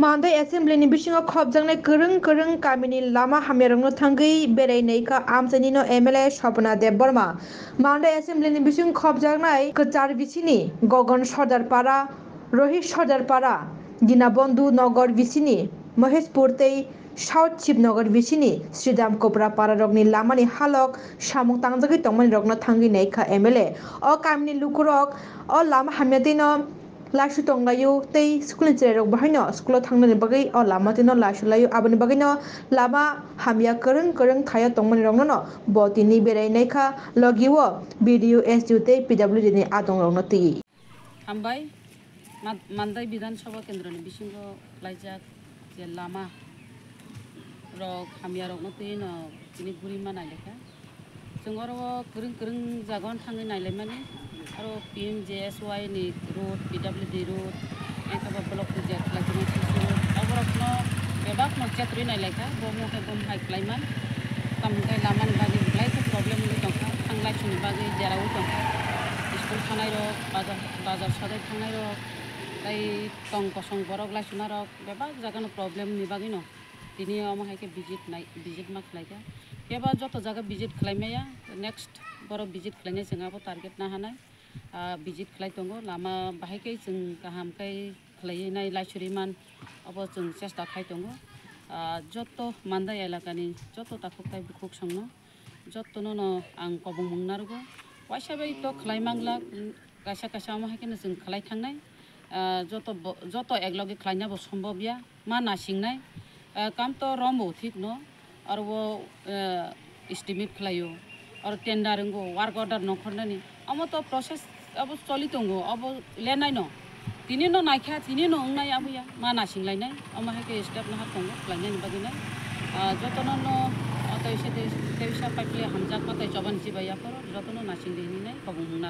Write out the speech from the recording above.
Mandai Assembly ni bisingo khobjangnai kwrung kamini lama hamyarongno thangui berai amchani no MLA Shobana Debbarma. Mandai Assembly ni bising khobjangnai kachar bisini Gogon Sardarpara, Rohit Sardarpara, Dinabandhu Nagar bisini Maheshpur tei South Chipnagar bisini Sridham Kopra Pararokni lamani halok samung tangjagui tongmani rokno thangui naika MLA. O kamini lukurok o lama hamyatino Lasu tonglayu tei school cherok bahino school thangnani bagai o lama tino lasu layu aboni bagai no lama hamya kwrung thaya tongmani rokno no botini berai naikha logiwo BDO SDO tei PWD ni adong rokno tui. Hambai Mandai Bidhan Sabha Kendra ni bisingo laijak je lama rok hamya rokno tui no tini burima naileka. Jong oro kwrung jagon thangai nailaimani aro PMJSY ni road PWD road ekaba block project lagi road aborokno bebak no chatri naileka bomo ke bom hai klaiman kamkai laman bagi lai ko problem ni tongka thanglai chuni bagi jarau tongka school thanai rok bazar sadai thanai rok tai tong kosong borok lai suna rok bebak jagano problem ni bagi no tini ama hai ke visit mak laika keba joto jaga visit khlaimaya next boro visit khlainai singa bo target na hanai visit khlai tongo lama bahai ke jeng kaham kai khlainai laisuriman abo jeng chesta khai tongo joto Mandai elakani joto takuk tai bukhuk sangno joto no ang kobong mungnarugo waisa bai to khlaimangla kaisa ama hai ke jeng khlai thangnai joto eklogi khlaina bo sombhob ya ma nasingnai kam to rombo thik no arbo estimate khlaio or tendering go work order no khornani amo to process abo choli tongo abo lenai no tini no naikha tini no ngai abuya ma nasing lainai amo ha ke step na tongo lainai ni baginai joto no atai se te sa paikle hamjak patai choban jibaya poro joto no nasing dini nai kobong